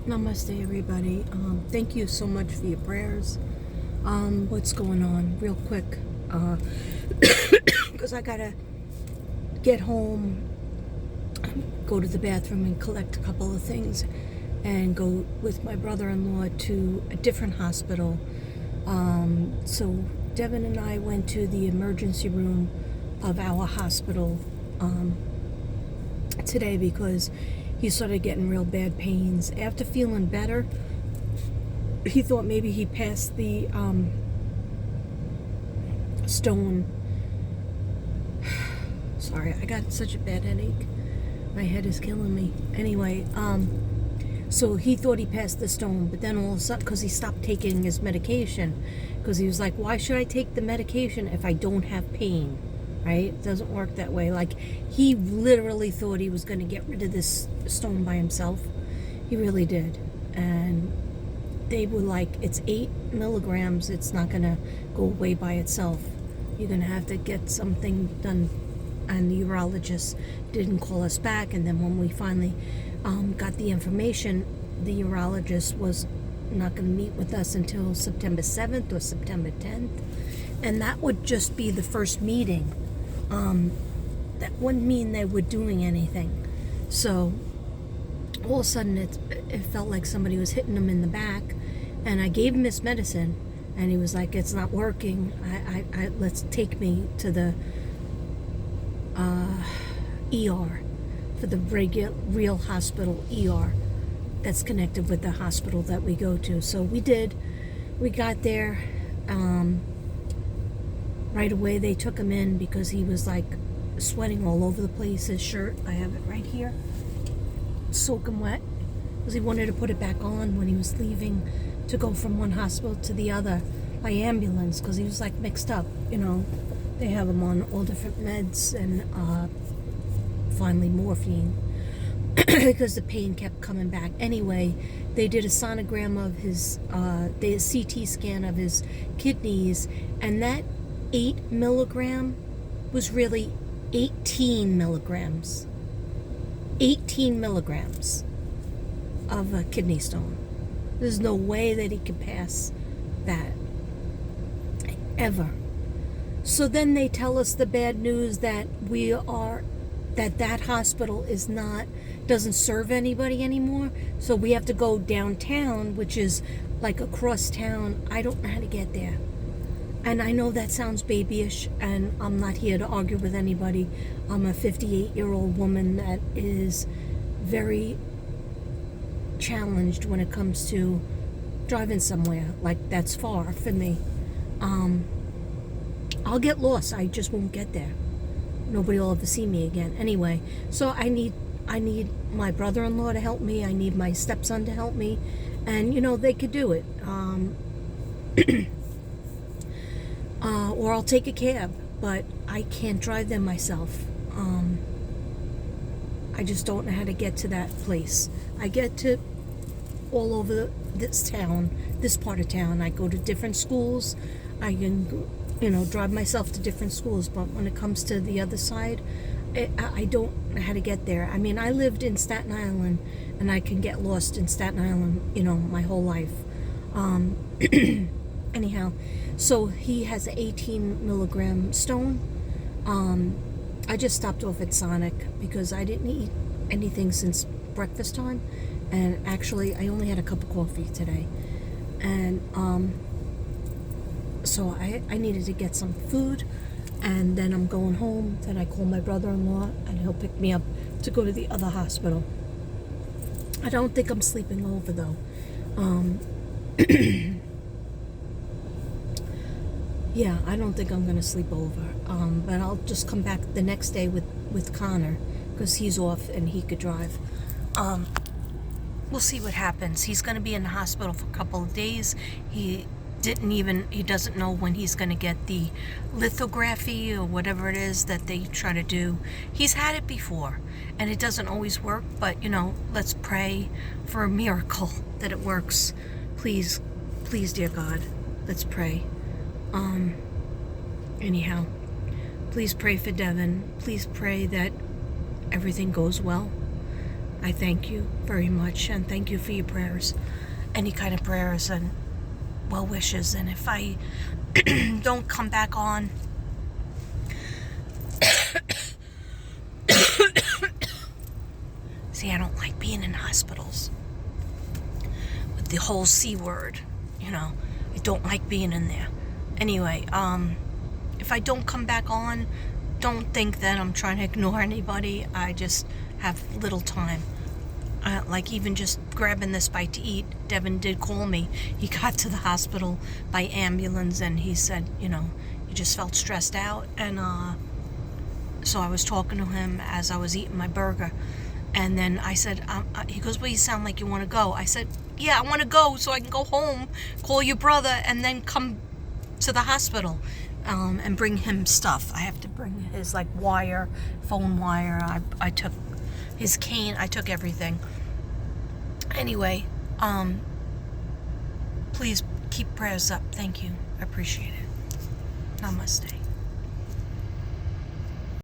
Namaste, everybody. Thank you so much for your prayers. What's going on? Real quick, because I gotta get home, go to the bathroom, and collect a couple of things, and go with my brother-in-law to a different hospital. So Devin and I went to the emergency room of our hospital today because he started getting real bad pains. After feeling better, he thought maybe he passed the stone. Sorry, I got such a bad headache. My head is killing me. Anyway, so he thought he passed the stone, but then all of a sudden, because he stopped taking his medication, because he was like, why should I take the medication if I don't have pain? Right? It doesn't work that way. Like, he literally thought he was going to get rid of this stone by himself. He really did. And they were like, it's 8 milligrams. It's not going to go away by itself. You're going to have to get something done. And the urologist didn't call us back. And then when we finally got the information, the urologist was not going to meet with us until September 7th or September 10th. And that would just be the first meeting. That wouldn't mean they were doing anything. So all of a sudden it felt like somebody was hitting him in the back, and I gave him his medicine, and he was like, it's not working. I let's take me to the ER, for the real hospital ER that's connected with the hospital that we go to. So we did. We got there. Right away they took him in because he was like sweating all over the place. His shirt, I have it right here, soaking wet, because he wanted to put it back on when he was leaving to go from one hospital to the other by ambulance, because he was like mixed up. They have him on all different meds and finally morphine because the pain kept coming back. Anyway, they did a sonogram of his, they did a CT scan of his kidneys, and that 8 milligram was really 18 milligrams. 18 milligrams of a kidney stone. There's no way that he could pass that. Ever. So then they tell us the bad news that that hospital doesn't serve anybody anymore. So we have to go downtown, which is like across town. I don't know how to get there. And I know that sounds babyish, and I'm not here to argue with anybody. I'm a 58-year-old woman that is very challenged when it comes to driving somewhere like that's far for me. I'll get lost. I just won't get there. Nobody will ever see me again. Anyway, so I need my brother-in-law to help me. I need my stepson to help me, and they could do it. Or I'll take a cab, but I can't drive them myself. I just don't know how to get to that place. I get to all over this town, this part of town. I go to different schools. I can, drive myself to different schools, but when it comes to the other side, I don't know how to get there. I mean, I lived in Staten Island, and I can get lost in Staten Island, my whole life. Anyhow, so he has an 18 milligram stone. I just stopped off at Sonic because I didn't eat anything since breakfast time, and actually I only had a cup of coffee today, and so I needed to get some food, and then I'm going home. Then I call my brother-in-law, and he'll pick me up to go to the other hospital. I don't think I'm sleeping over though. Yeah, I don't think I'm going to sleep over. But I'll just come back the next day with Connor, because he's off and he could drive. We'll see what happens. He's going to be in the hospital for a couple of days. He doesn't know when he's going to get the lithography or whatever it is that they try to do. He's had it before, and it doesn't always work, but, let's pray for a miracle that it works. Please, dear God, let's pray. Anyhow, please pray for Devin. Please pray that everything goes well. I thank you very much, and thank you for your prayers, any kind of prayers and well wishes. And if I don't come back on, see, I don't like being in hospitals with the whole C word, you know. I don't like being in there. Anyway, if I don't come back on, don't think that I'm trying to ignore anybody. I just have little time. Like even just grabbing this bite to eat. Devin did call me. He got to the hospital by ambulance, and he said, you know, he just felt stressed out. And so I was talking to him as I was eating my burger. And then I said, he goes, well, you sound like you want to go. I said, yeah, I want to go so I can go home, call your brother, and then come to the hospital and bring him stuff. I have to bring his like wire, phone wire. I took his cane. I took everything. Anyway, please keep prayers up. Thank you. I appreciate it. Namaste.